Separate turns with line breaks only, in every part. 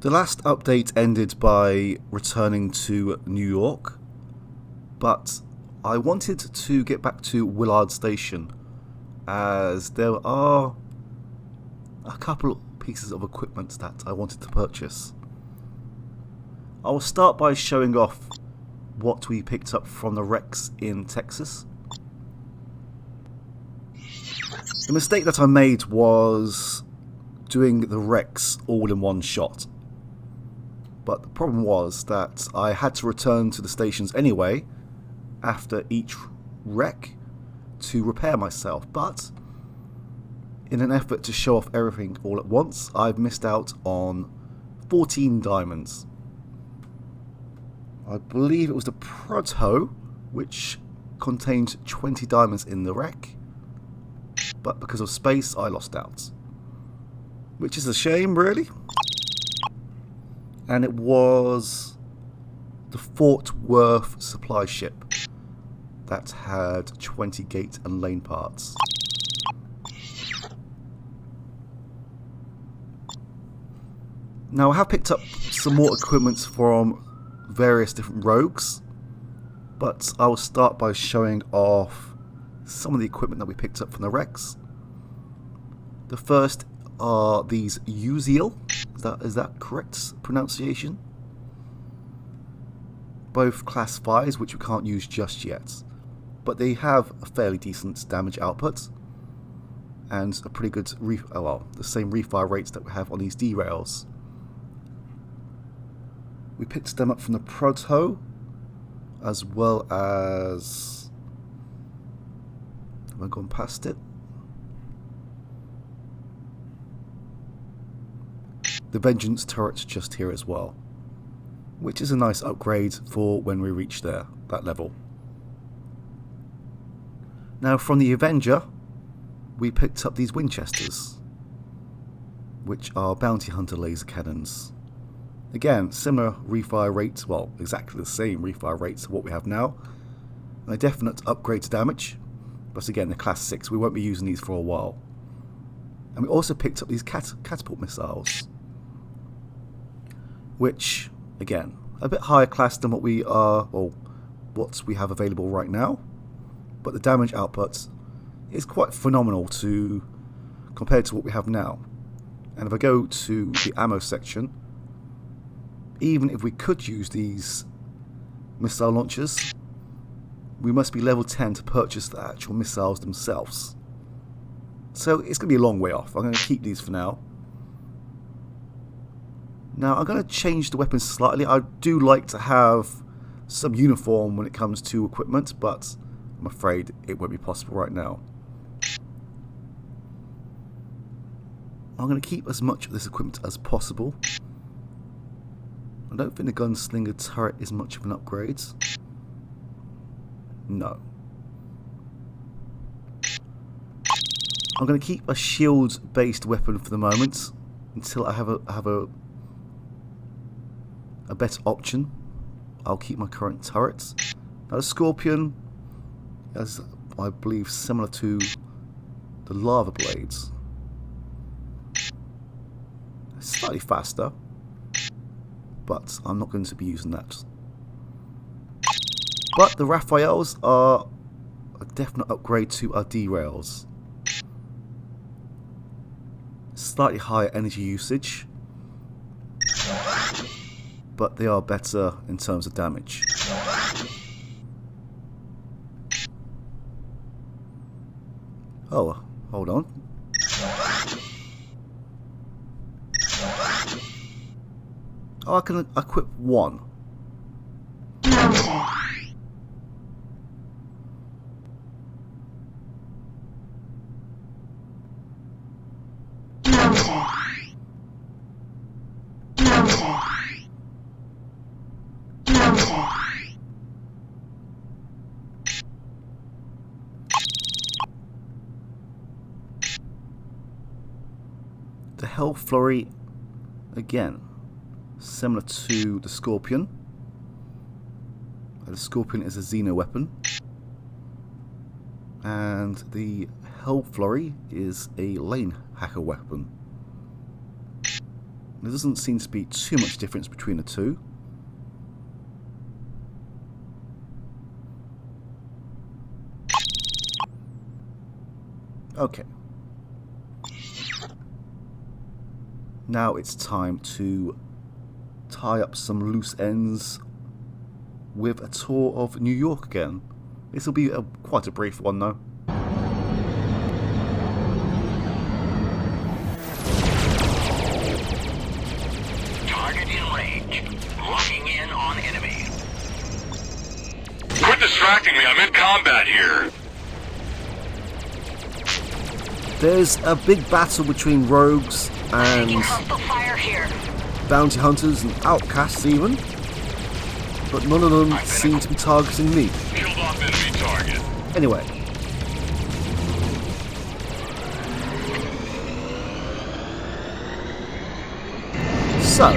The last update ended by returning to New York, but I wanted to get back to Willard Station as there are a couple of pieces of equipment that I wanted to purchase. I will start by showing off what we picked up from the wrecks in Texas. The mistake that I made was doing the wrecks all in one shot. But the problem was that I had to return to the stations anyway after each wreck to repair myself. But in an effort to show off everything all at once, I've missed out on 14 diamonds. I believe it was the Proto, which contained 20 diamonds in the wreck. But because of space, I lost out. Which is a shame, really. And it was the Fort Worth supply ship that had 20 gate and lane parts. Now I have picked up some more equipment from various different rogues, but I will start by showing off some of the equipment that we picked up from the wrecks. The first are these Uziel. Is that correct pronunciation? Both class 5s, which we can't use just yet, but they have a fairly decent damage output and a pretty good the same refire rates that we have on these derails. We picked them up from the Proto, as well as, have I gone past it? The Vengeance turret's just here as well, which is a nice upgrade for when we reach that level. Now from the Avenger, we picked up these Winchesters, which are Bounty Hunter laser cannons. Again, similar refire rates, well, exactly the same refire rates of what we have now, and a definite upgrade to damage, but again, they're class 6, we won't be using these for a while. And we also picked up these catapult missiles, which, again, a bit higher class than what we have available right now, but the damage output is quite phenomenal compared to what we have now. And if I go to the ammo section, even if we could use these missile launchers, we must be level 10 to purchase the actual missiles themselves. So it's going to be a long way off. I'm going to keep these for now. Now I'm going to change the weapons slightly. I do like to have some uniform when it comes to equipment, but I'm afraid it won't be possible right now. I'm going to keep as much of this equipment as possible. I don't think the Gunslinger turret is much of an upgrade. No. I'm going to keep a shield-based weapon for the moment until I have a better option. I'll keep my current turret. Now the Scorpion is, I believe, similar to the Lava Blades. It's slightly faster, but I'm not going to be using that. But the Raphaels are a definite upgrade to our derails. Slightly higher energy usage, but they are better in terms of damage. Oh, hold on. Oh, I can equip one. The Hell Flurry, again, similar to the Scorpion. The Scorpion is a Xeno weapon, and the Hell Flurry is a lane hacker weapon. There doesn't seem to be too much difference between the two. Okay. Now it's time to tie up some loose ends with a tour of New York again. This will be quite a brief one though.
Target in range. Locking in on enemy.
Quit distracting me, I'm in combat here.
There's a big battle between rogues and
Fire here.
bounty hunters and outcasts even, but none of them seem to be targeting me.
Killed off enemy target.
Anyway. So,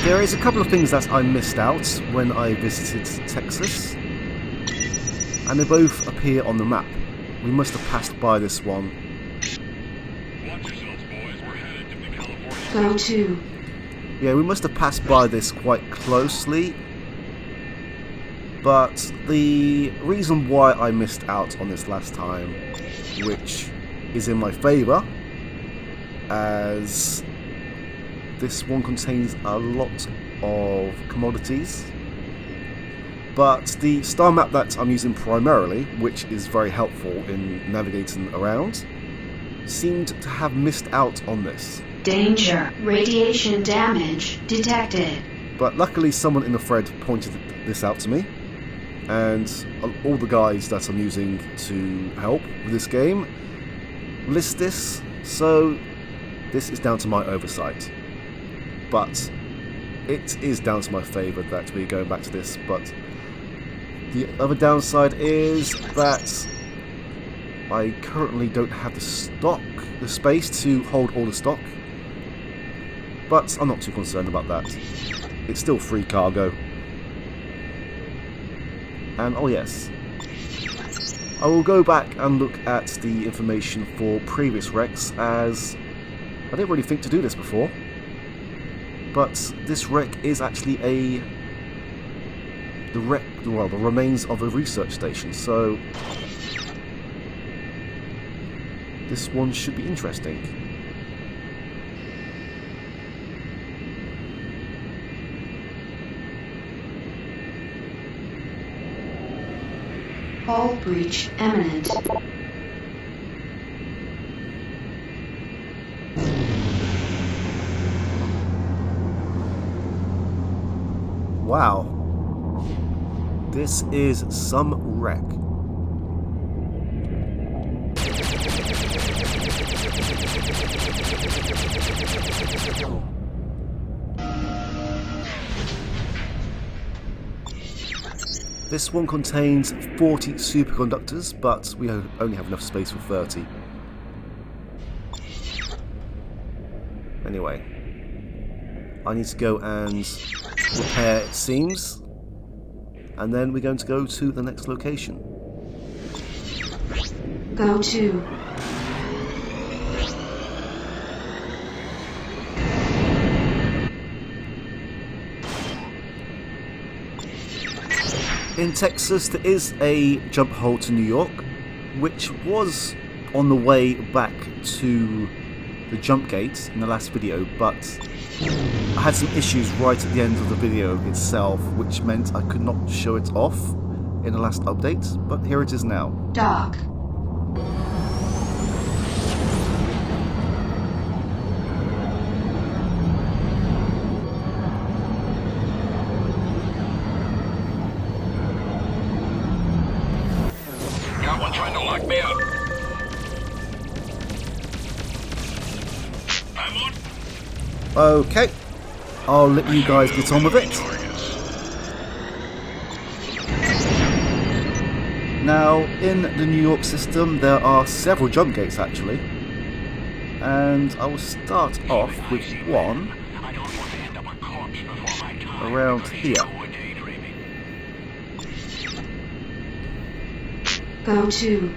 there is a couple of things that I missed out when I visited Texas, and they both appear on the map. We must have passed by this one.
Watch yourselves, boys. We're headed to the California.
Go to.
Yeah, we must have passed by this quite closely, but the reason why I missed out on this last time, which is in my favour, as this one contains a lot of commodities, but the star map that I'm using primarily, which is very helpful in navigating around, seemed to have missed out on this.
Danger. Radiation damage detected.
But luckily someone in the thread pointed this out to me, and all the guides that I'm using to help with this game list this, so this is down to my oversight. But it is down to my favour that we're going back to this, but the other downside is that I currently don't have the space to hold all the stock, but I'm not too concerned about that. It's still free cargo. And oh yes, I will go back and look at the information for previous wrecks, as I didn't really think to do this before. But this wreck is actually the remains of a research station, so this one should be interesting.
Hull breach imminent.
Wow. This is some wreck. This one contains 40 superconductors, but we only have enough space for 30. Anyway, I need to go and repair, it seems, and then we're going to go to the next location.
Go to.
In Texas, there is a jump hole to New York, which was on the way back to the jump gate in the last video, but I had some issues right at the end of the video itself, which meant I could not show it off in the last update, but here it is now.
Dock.
Got one trying to lock me up. I'm on.
Okay, I'll let you guys get on with it. Now, in the New York system, there are several jump gates actually, and I will start off with one
I don't want to end up a corpse before my time.
around here.
Go to.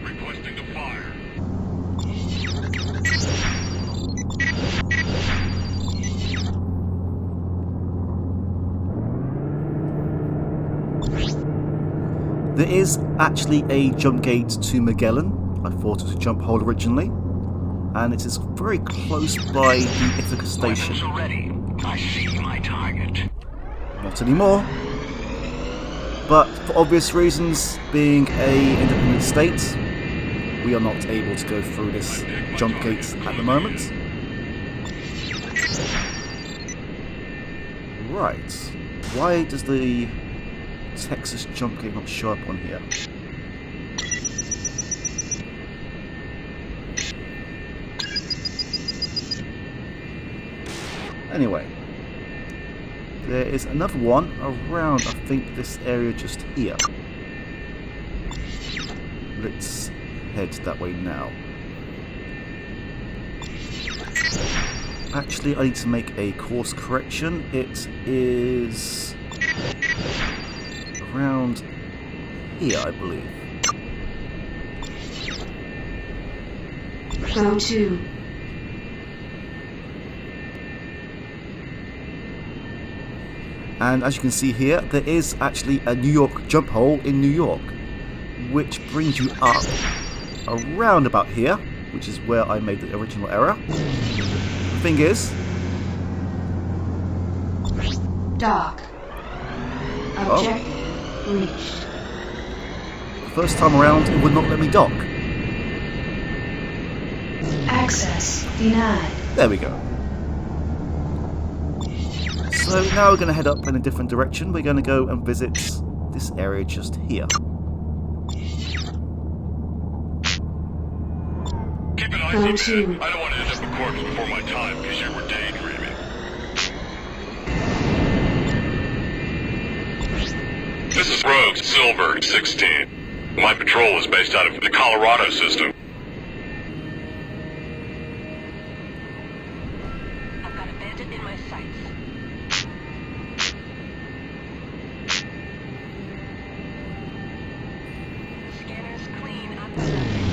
Requesting the fire.
There is actually a jump gate to Magellan. I thought it was a jump hole originally, and it is very close by the Ithaca station.
Weapons are ready. I see my target.
Not anymore. But for obvious reasons, being a independent state, we are not able to go through this jump gate at the moment. Right. Why does the Texas jump gate not show up on here? Anyway, there is another one around, I think, this area just here. Let's head that way now. Actually, I need to make a course correction. It is around here, I believe.
Go to.
And as you can see here, there is actually a New York jump hole in New York, which brings you up around about here, which is where I made the original error. The thing is,
Dock. Objective reached.
the first time around it would not let me dock.
Access denied.
There we go. So now we're going to head up in a different direction. We're going to go and visit this area just here.
Keep an eye
Go
on
to.
me. I don't want to end up a corpse before my time because you were daydreaming. This is Rogue Silver 16. My patrol is based out of the Colorado system.
I've got a bandit in my sights. Scanner's clean. I'm sending.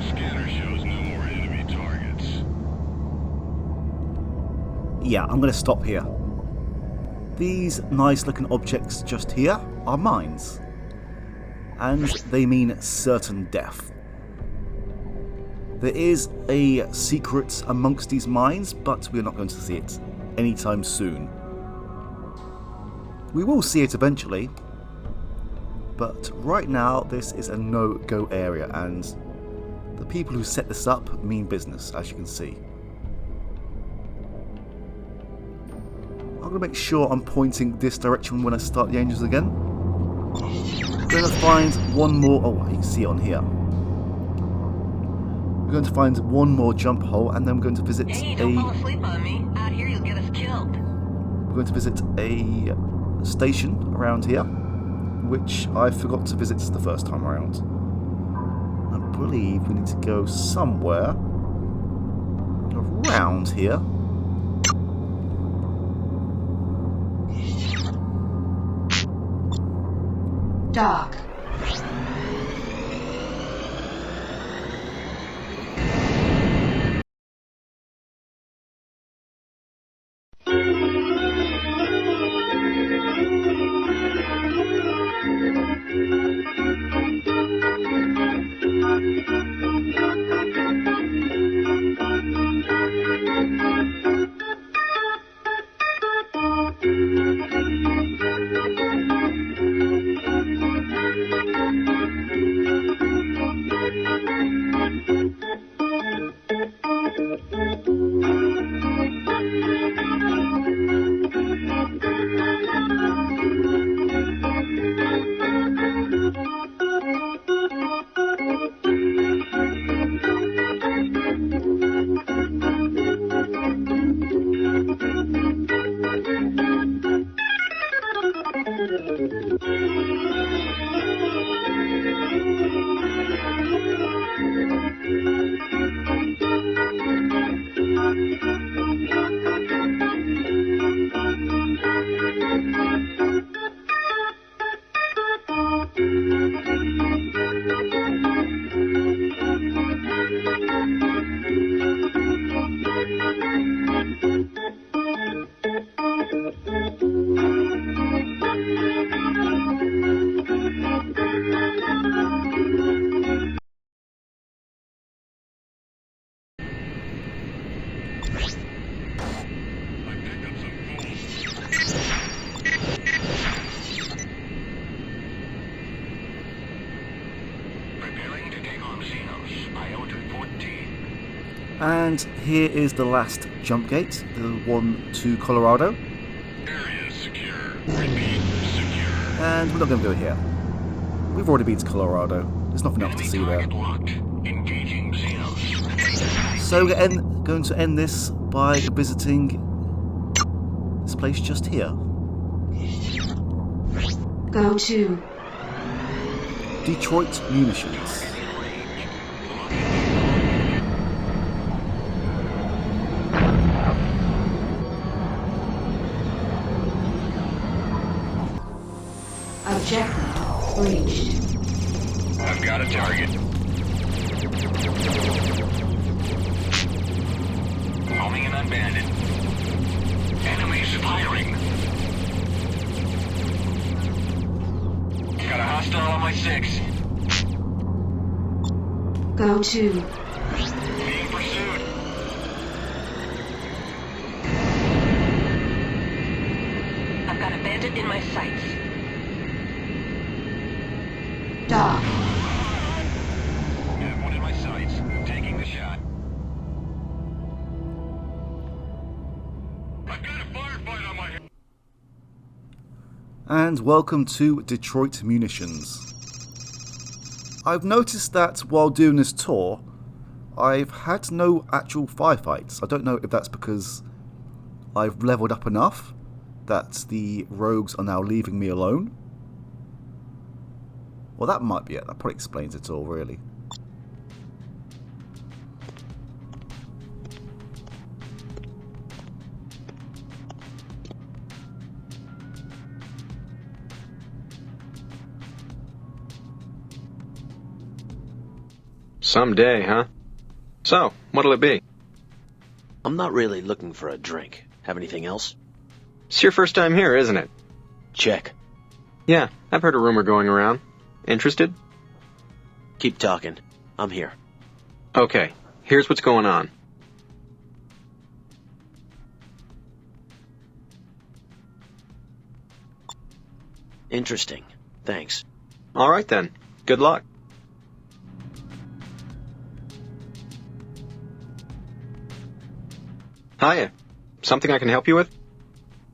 Scanner shows no more enemy targets.
Yeah, I'm going to stop here. These nice looking objects just here are mines. And they mean certain death. There is a secret amongst these mines, but we're not going to see it anytime soon. We will see it eventually, but right now this is a no-go area, and the people who set this up mean business, as you can see. I'm going to make sure I'm pointing this direction when I start the engines again. I'm going to find one more, oh, you can see it on here. We're going to find one more jump hole, and then we're going to visit
Hey, don't fall asleep on me. Out here you'll get us killed.
we're going to visit a station around here, which I forgot to visit the first time around. I believe we need to go somewhere around here.
Dock.
And here is the last jump gate, the one to Colorado.
Area secure. Repeat, secure.
And we're not going to go here. We've already been to Colorado. There's nothing else to see there.
Target locked. Engaging Xenos.
So we're going to end this by visiting this place just here.
Go to
Detroit Munitions.
objective reached.
I've got a target. Homing and unbanded. Enemies firing. Got a hostile on my 6.
Go to
Being pursued.
I've got a bandit in my sights.
dock.
Have one in my sights. Taking the shot.
I've got a firefight on my hands.
And welcome to Detroit Munitions. I've noticed that while doing this tour, I've had no actual firefights. I don't know if that's because I've leveled up enough that the rogues are now leaving me alone. Well, that might be it. That probably explains it all, really.
Someday, huh? So, what'll it be?
I'm not really looking for a drink. Have anything else?
It's your first time here, isn't it?
Check.
Yeah, I've heard a rumor going around. Interested?
Keep talking. I'm here.
Okay, here's what's going on.
Interesting. Thanks.
Alright then. Good luck. Hiya. Something I can help you with?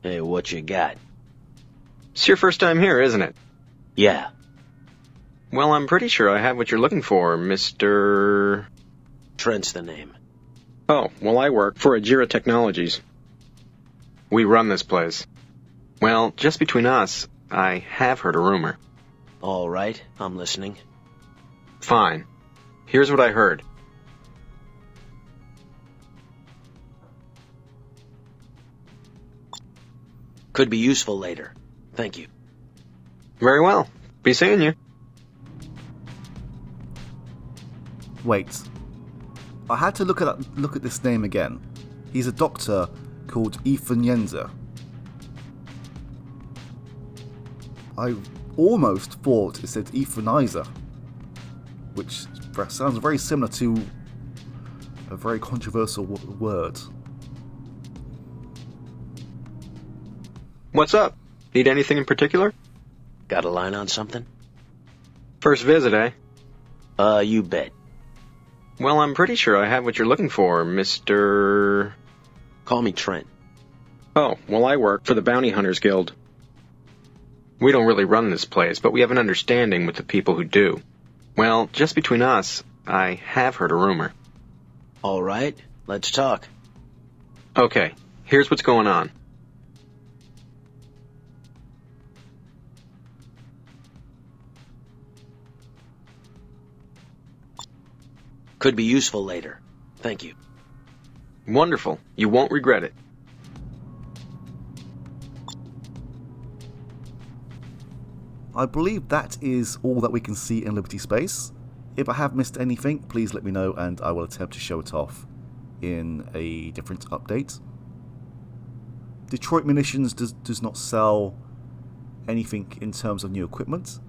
Hey, what you got?
It's your first time here, isn't it?
Yeah.
Well, I'm pretty sure I have what you're looking for, Mr...
Trent's the name.
Oh, well, I work for Ajira Technologies. We run this place. Well, just between us, I have heard a rumor.
All right, I'm listening.
Fine. Here's what I heard.
Could be useful later. Thank you.
Very well. Be seeing you.
Wait. I had to look at this name again. He's a doctor called Ethan Yenzer. I almost thought it said Ethanizer, which sounds very similar to a very controversial word.
What's up? Need anything in particular?
Got a line on something?
First visit, eh?
You bet.
Well, I'm pretty sure I have what you're looking for, Mr...
Call me Trent.
Oh, well, I work for the Bounty Hunters Guild. We don't really run this place, but we have an understanding with the people who do. Well, just between us, I have heard a rumor.
All right, let's talk.
Okay, here's what's going on.
Could be useful later. Thank you.
Wonderful. You won't regret it.
I believe that is all that we can see in Liberty Space. If I have missed anything, please let me know and I will attempt to show it off in a different update. Detroit Munitions does not sell anything in terms of new equipment,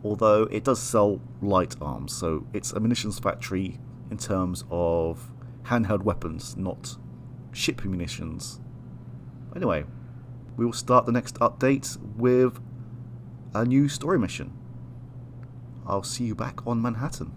although it does sell light arms, so it's a munitions factory in terms of handheld weapons, not ship munitions. Anyway, we will start the next update with a new story mission. I'll see you back on Manhattan.